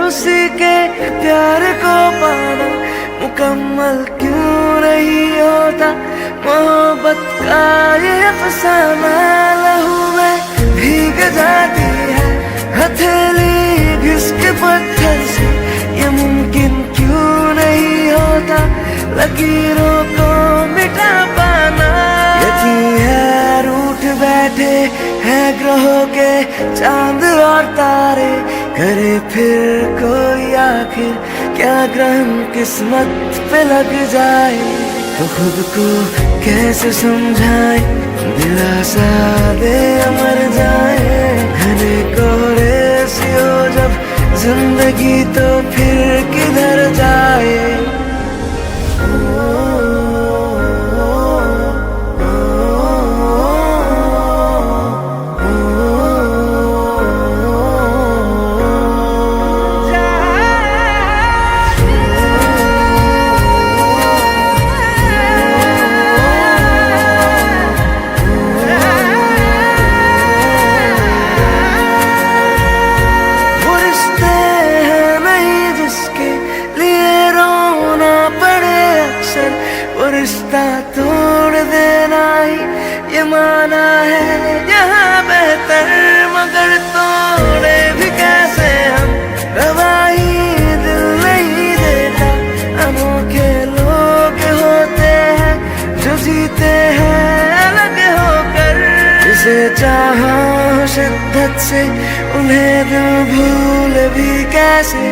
उसी के प्यार को पाना मुकम्मल क्यों नहीं होता। मोहब्बत का ये अफसाना लहू में भीग जाती है हथेली घिस के पत्थर से, ये मुमकिन क्यों नहीं होता लकीरों को मिटा पाना। यकीन है रूठ बैठे हैं ग्रहों के चांद और तारे, करे फिर कोई आखिर क्या ग्रहण किस्मत पे लग जाए। तो खुद को कैसे समझाए दिलासा दे मर जाए। घने कोहरे सी हो जब जिंदगी तो फिर किधर जाए। वो रिश्ता तोड़ देना ही ये माना है यहाँ बेहतर, मगर तोड़े भी कैसे हम गवाही दिल नहीं देता। अनोखे लोग होते हैं जो जीते हैं अलग होकर, जिसे चाहा शिद्दत से उन्हें दिल भूल भी कैसे।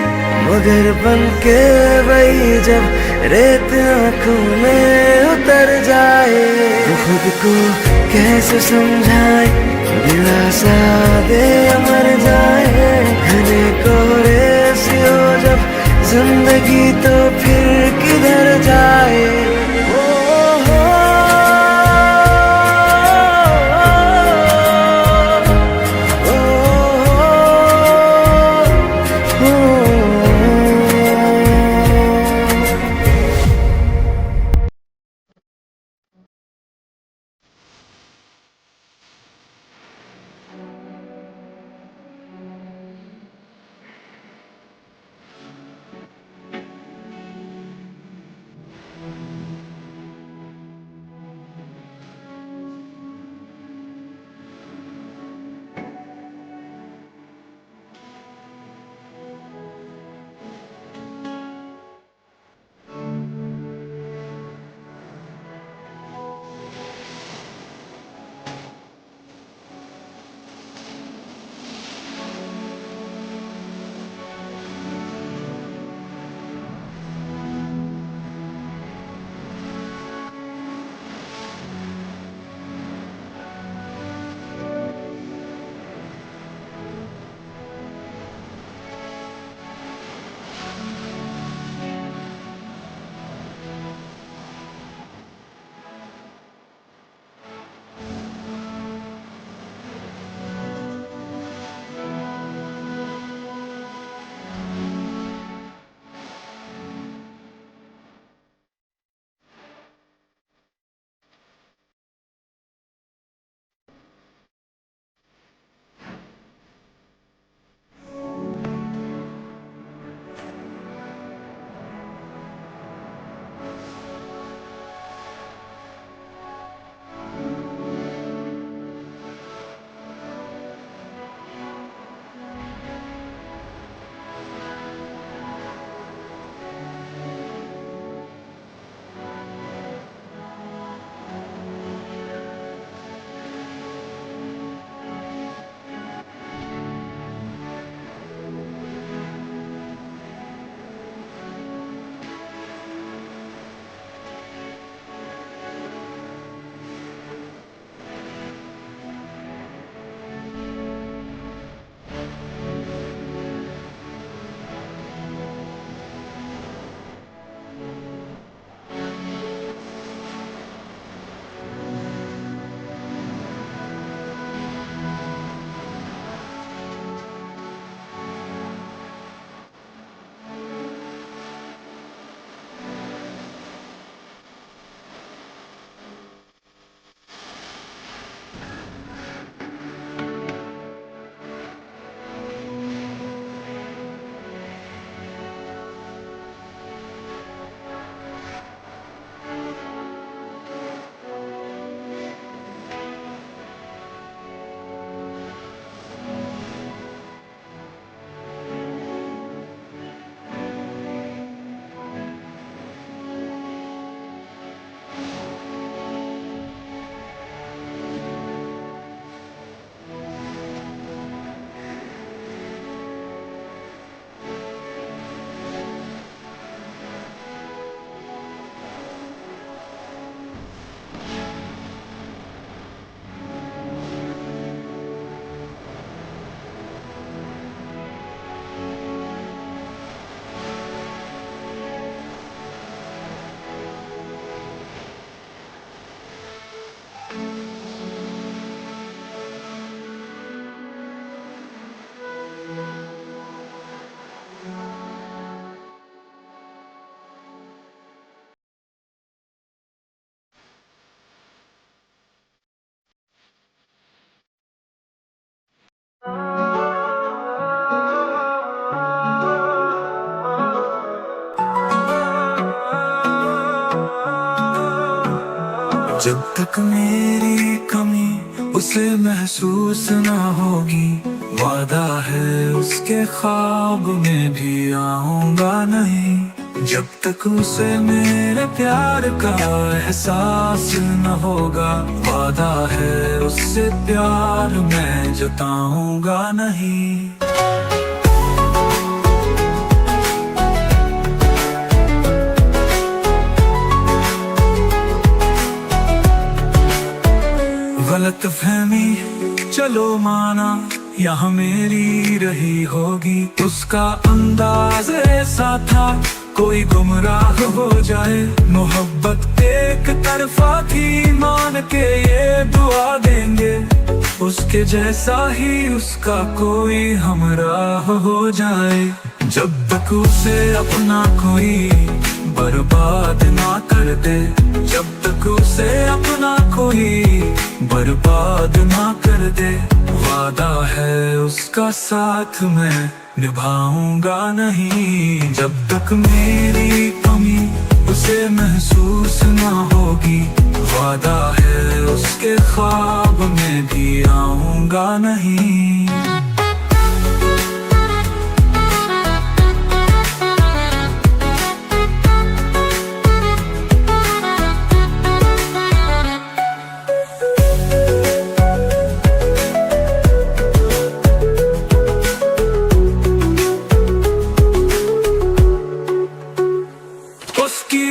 मगर बनके वही जब रेत आँखों में उतर जाए, तो खुद को कैसे समझाए दिलासा दे मर जाए। घने कोहरे सी हो जब जिंदगी तो फिर किधर जाए। जब तक मेरी कमी उसे महसूस ना होगी, वादा है उसके ख्वाब में भी आऊंगा नहीं। जब तक उसे मेरे प्यार का एहसास न होगा, वादा है उससे प्यार मैं जताऊंगा नहीं। गलतफहमी चलो माना यहाँ मेरी रही होगी, उसका अंदाज ऐसा था कोई गुमराह हो जाए। मोहब्बत एक तरफा थी मान के ये दुआ देंगे, उसके जैसा ही उसका कोई हमराह हो जाए। जब तक उसे अपना कोई बर्बाद ना कर दे, जब तक उसे अपना कोई बर्बाद ना कर दे, वादा है उसका साथ मैं निभाऊंगा नहीं। जब तक मेरी कमी उसे महसूस ना होगी, वादा है उसके ख्वाब में भी आऊंगा नहीं।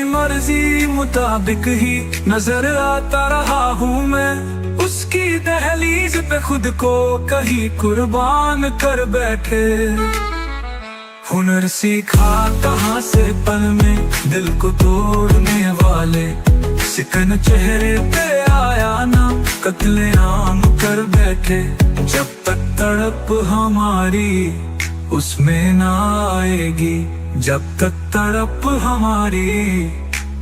मर्जी मुताबिक ही नजर आता रहा हूँ मैं, उसकी दहलीज पे खुद को कहीं कुर्बान कर बैठे। हुनर सीखा कहाँ से पल में दिल को तोड़ने वाले, सिकन चेहरे पे आया ना कत्लेआम कर बैठे। जब तक तड़प हमारी उसमें ना आएगी, जब तक तड़प हमारी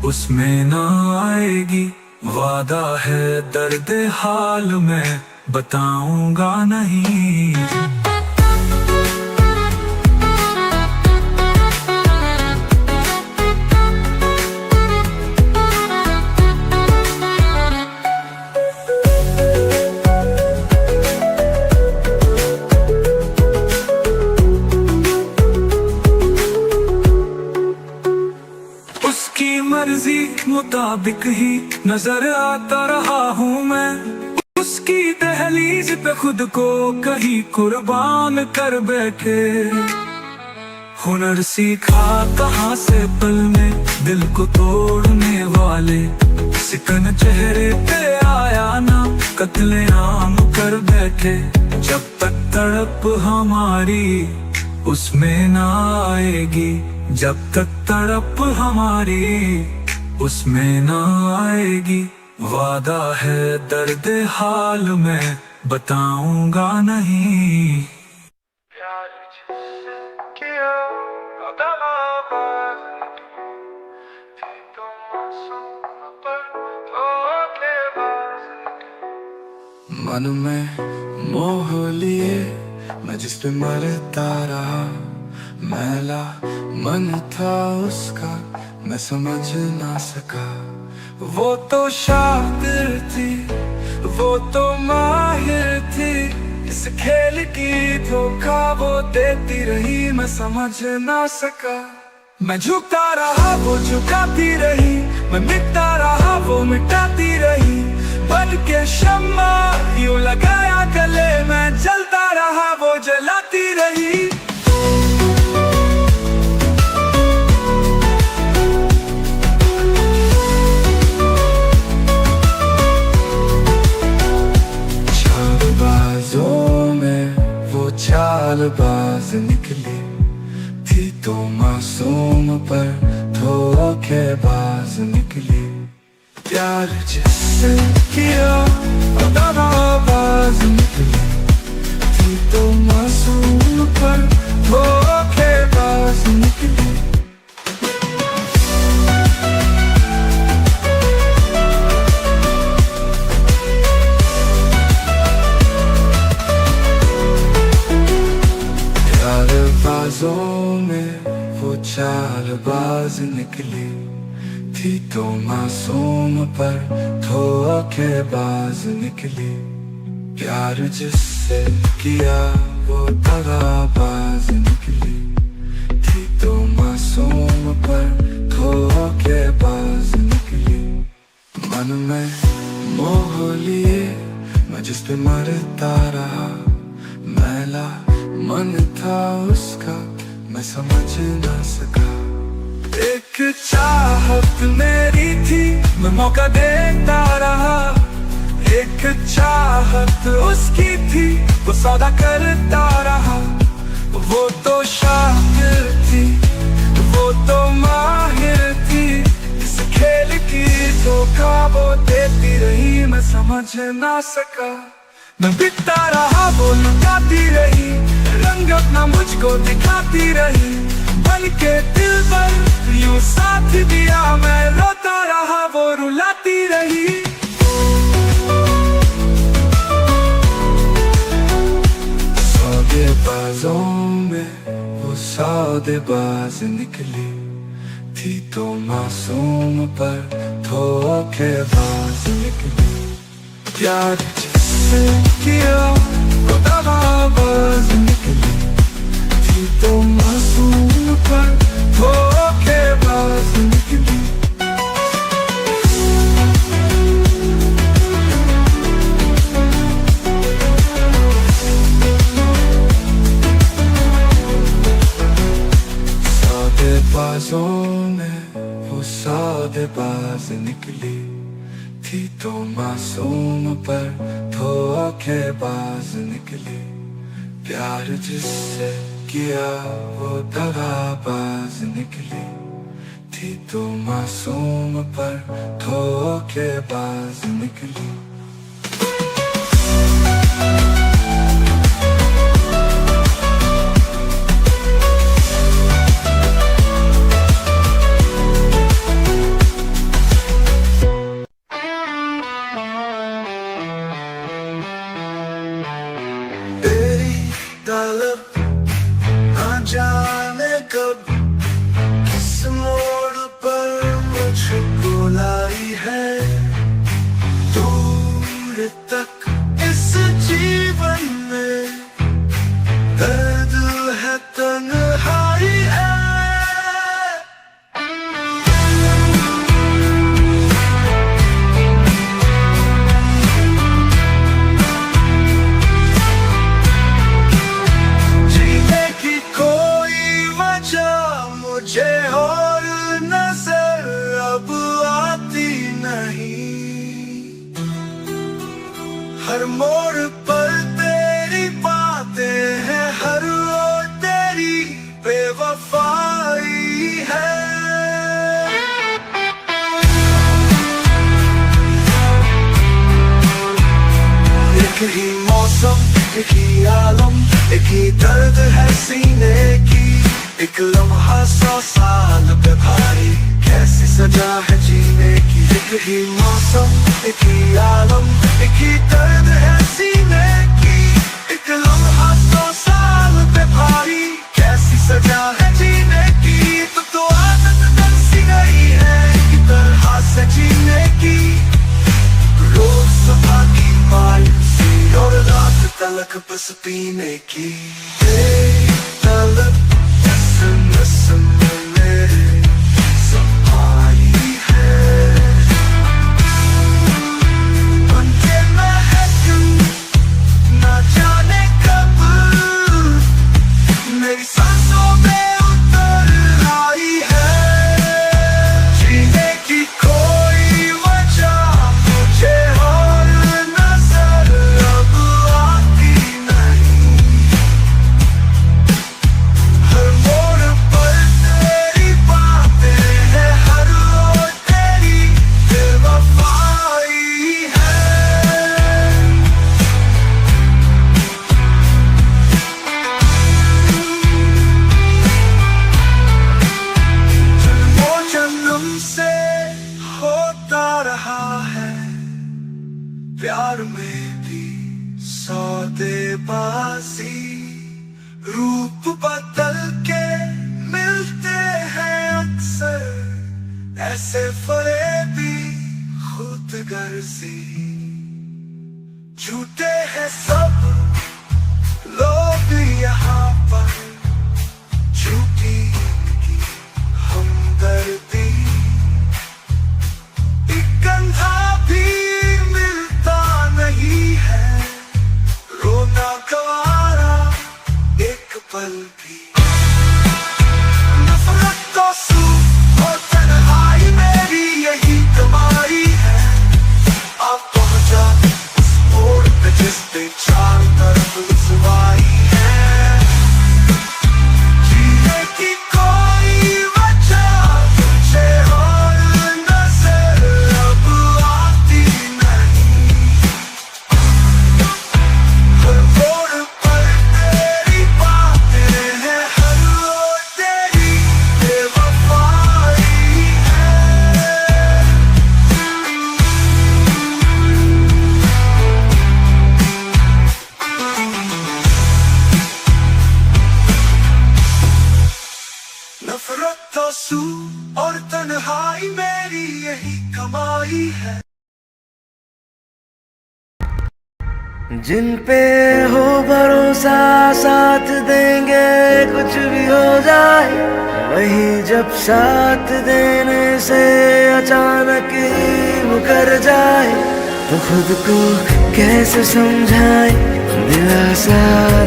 उसमें ना आएगी, वादा है दर्द हाल में बताऊंगा नहीं। उसकी मर्जी मुताबिक ही नजर आता रहा हूँ मैं, उसकी दहलीज पे खुद को कहीं कुर्बान कर बैठे। हुनर सीखा कहाँ से पल में दिल को तोड़ने वाले, सिकन चेहरे पे आया ना कत्लेआम कर बैठे। जब तक तड़प हमारी उसमें ना आएगी, जब तक तड़प हमारी उसमें ना आएगी, वादा है दर्द हाल में बताऊंगा नहीं। प्यार जिससे किया थी तो मासूम पर धोखेबाज। मन में मोह लिए मैं जिस पे मरता रहा, मैला मन था उसका मैं समझ ना सका। वो तो शातिर थी, वो तो माहिर थी, इस खेल की धोखा वो देती रही मैं समझ ना सका। मैं झुकता रहा वो झुकाती रही, मैं मिटता रहा वो मिटाती रही। बन के शम्मा यूं लगाया गले मैं जलता रहा वो जलाती रही। चालबाज निकली थी तो मासूम पर धोखेबाज निकली। प्यार जिससे किया दगाबाज निकली थी तो मासूम पर धोखेबाज निकली। चालबाजों में वो चालबाज निकली थी तो मासूम पर धोखेबाज निकली। प्यार जिससे किया वो दगाबाज निकली। थी तो मासूम पर धोखेबाज निकली। मन में मोह लिए मैं जिस पे मरता रहा। मैला मन था उसका मैं समझ न सका। एक चाहत मेरी थी मैं मौका देता रहा। एक चाहत उसकी थी वो सौदा करता रहा। वो तो शातिर थी वो तो माहिर थी। इस खेल की धोखा वो देती रही मैं समझ ना सका। मैं बिकता रहा वो लुटाती रही। रंग अपना मुझको दिखाती रही। बन के दिल पर यूं साथ दिया मैं रोता रहा वो रुलाती रही। सौदेबाजों में वो सौदेबाज निकली। थी तो मासूम पर धोखेबाज निकली। प्यार जिससे किया वो दगाबाज निकली। थी तो मासूम पर धोखेबाज निकली। सौदेबाजों में वो सौदेबाज निकली। थी तो मासूम पर धोखेबाज निकली। प्यार जिससे किया वो दगाबाज निकली। थी तो मासूम पर धोखेबाज निकली। जाने कब किस मोड़ पर मुझको लाई है। दूर तक इस जीवन में दर्द है तन्हाई है। मुझे और नजर अब आती नहीं। हर मोड़ पर तेरी बातें हैं। हर रोज तेरी बेवफाई है। एक ही मौसम एक ही आलम एक ही दर्द है सीने की। एक लम्हा 100 साल पे भारी कैसी सजा है जीने की। एक ही मौसम एक ही आलम एक ही दर्द है सीने की। एक लम्हा 100 साल पे भारी कैसी सजा है जीने की। तो आदत बन सी गई है एक तरह से जीने की। रोज सुबह की मायूसी और रात तलक बस पीने की। तलब नस्म में सफाई है। बनके महकूं ना जाने कब मेरी सांसों में उतर आई है। जीने की कोई वजह मुझे और नजर अब आती नहीं। हर मोड़ पर तेरी बातें हैं। हर रोज तेरी बेवफाई है। जन्मों जन्म से होता रहा है प्यार में भी सौदेबाजी। रूप बदल के मिलते हैं अक्सर ऐसी से फरेबी खुद गर्जी, झूठे हैं सब लोग यहाँ पर, झूठी की हमदर्दी, एक कंधा भी मिलता नहीं है, रोना गवारा एक पल भी। नफरत तो सूख और तन्हाई मेरी यही कमाई है, आप पहुंचा उस मोड़ पे जिस पे चारों तरफ रुसवाई है, जीने की कोई वजह तुझे और नजर अब आती नहीं, हर मोड़ पर तेरी बातें हैं, हर रोज तेरी बेवफाई है। नफरत तो सूख और तन्हाई मेरी यही कमाई है। जिन पे हो भरोसा साथ देंगे कुछ भी हो जाए, वही जब साथ देने से अचानक ही मुकर जाए, तो खुद को कैसे समझाए, दिलासा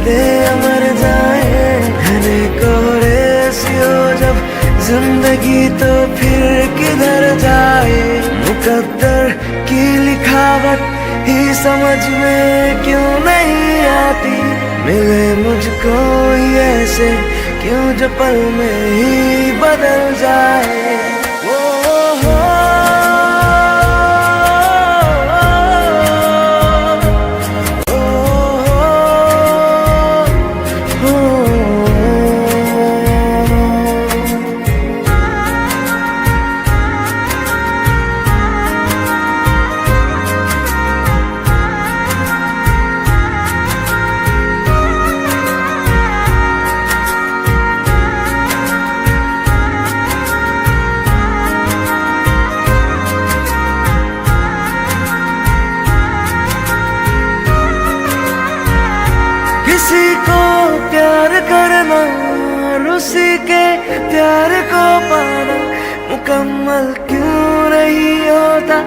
दे मर जाए। घने कोहरे सी हो जब जिंदगी तो फिर किधर जाए, मुकद्दर की लिखावट ही समझ में क्यों नहीं आती, मिले मुझको ही ऐसे क्यों जो पल में ही बदल जाए। ओ हो, किसी को प्यार करना और उसी के प्यार को पाना मुकम्मल क्यों नहीं होता,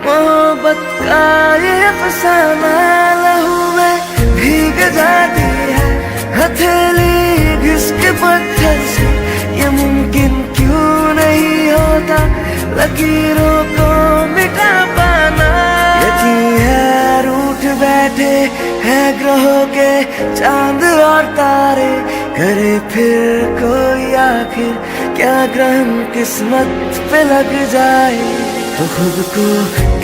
मोहब्बत का ये अफसाना लहू में भीग जाती है, हथेली घिस के पत्थर से ये मुमकिन क्यों नहीं होता, लकीरों को मिटा पाना। यकीन है रूठ बैठे है ग्रहों के चांद और तारे, करे फिर कोई आखिर क्या ग्रहण किस्मत पे लग जाए, तो खुद को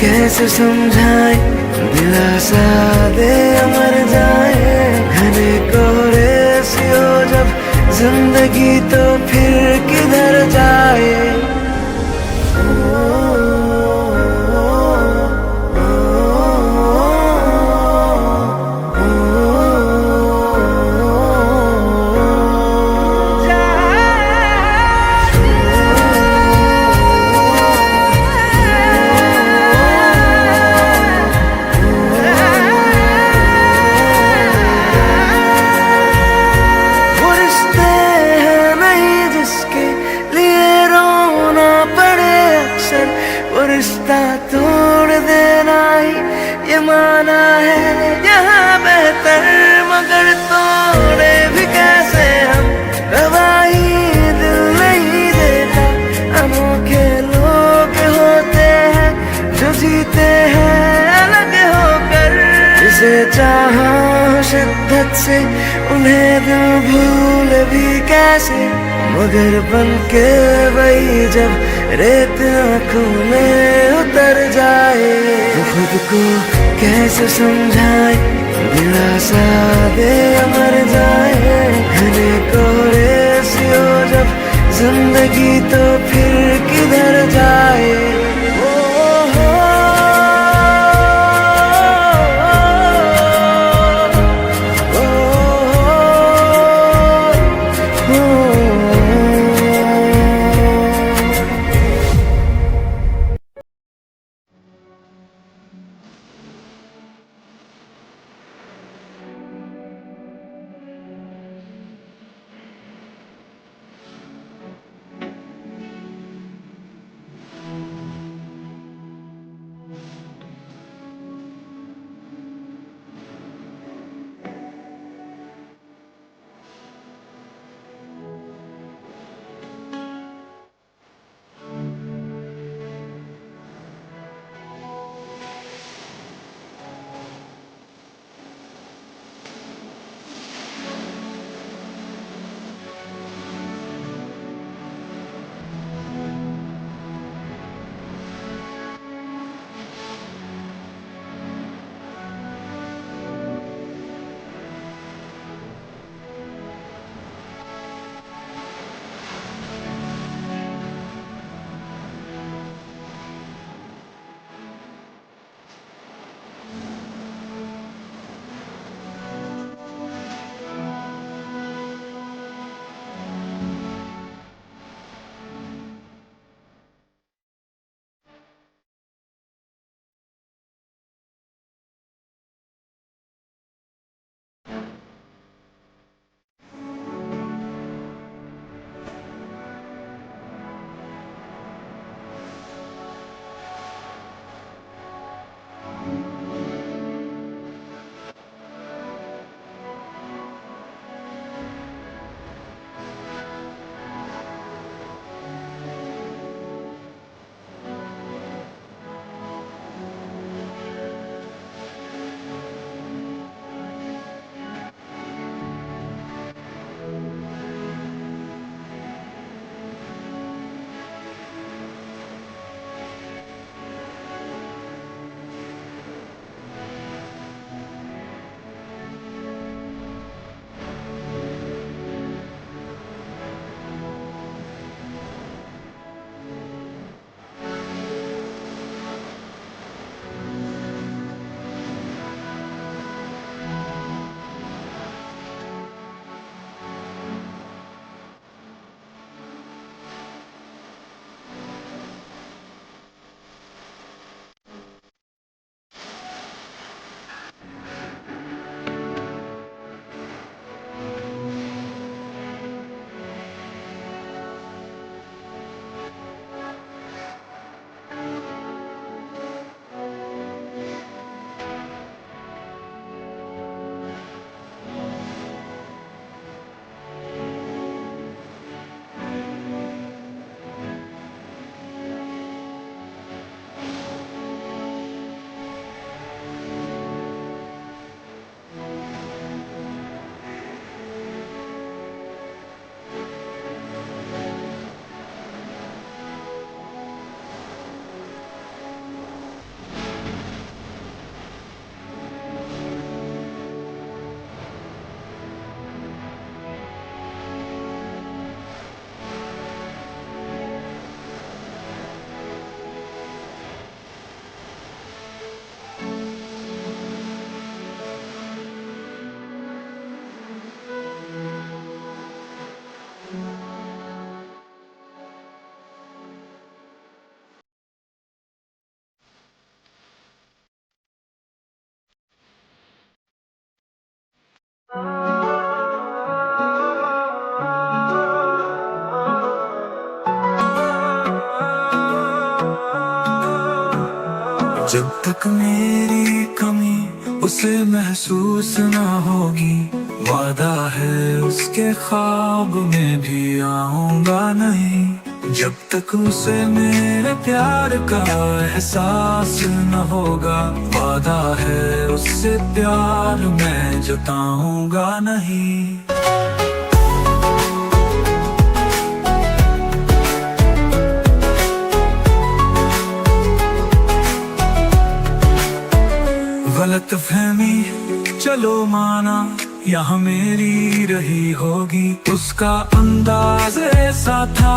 कैसे समझाए, दिलासा दे मर जाए। घने कोहरे सी हो जब जिंदगी तो फिर किधर जाए। रिश्ता तोड़ देना ही ये माना है यहाँ बेहतर, मगर तोड़े भी कैसे हम, गवाही दिल नहीं देता। अनोखे लोग होते हैं जो जीते हैं अलग होकर, जिसे चाहा शिद्दत से उन्हें दिल भूल भी कैसे, मगर बनके वही जब रेत आँखों में उतर जाए, तो खुद को कैसे समझाए, दिलासा दे मर जाए। घने कोहरे सी हो जब जिंदगी तो फिर किधर जाए। जब तक मेरी कमी उसे महसूस ना होगी, वादा है उसके ख्वाब में भी आऊंगा नहीं। जब तक उसे मेरे प्यार का एहसास न होगा, वादा है उससे प्यार मैं जताऊंगा नहीं। गलतफहमी चलो माना यहाँ मेरी रही होगी, उसका अंदाज ऐसा था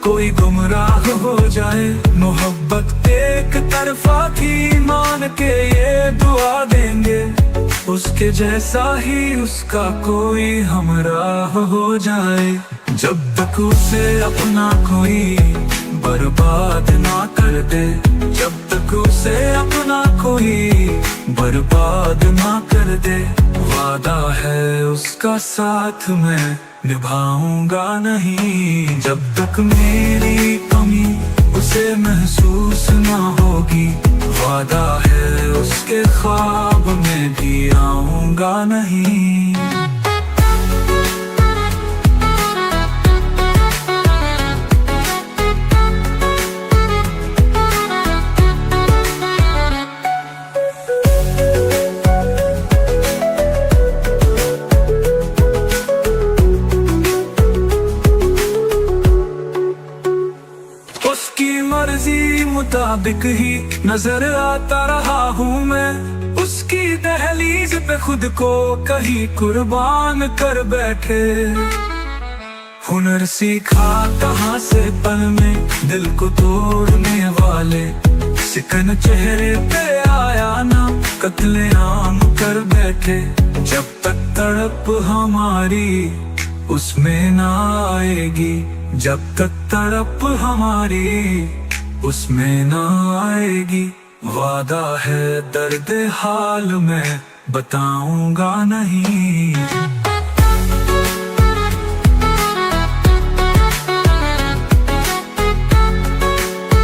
कोई गुमराह हो जाए। मोहब्बत एक तरफा थी मान के ये दुआ देंगे, उसके जैसा ही उसका कोई हमराह हो जाए। जब तक उसे अपना कोई बर्बाद ना कर दे, जब तक उसे अपना कोई बर्बाद ना कर दे, वादा है उसका साथ मैं निभाऊंगा नहीं। जब तक मेरी कमी उसे महसूस ना होगी, वादा है उसके ख्वाब में भी आऊंगा नहीं। उसकी मर्जी मुताबिक ही नजर आता रहा हूँ मैं, उसकी दहलीज पे खुद को कहीं कुर्बान कर बैठे। हुनर सीखा कहाँ से पल में दिल को तोड़ने वाले, सिकन चेहरे पे आया ना कत्लेआम कर बैठे। जब तक तड़प हमारी उसमें ना आएगी, जब तक तड़प हमारी उसमें ना आएगी, वादा है दर्द हाल में बताऊंगा नहीं।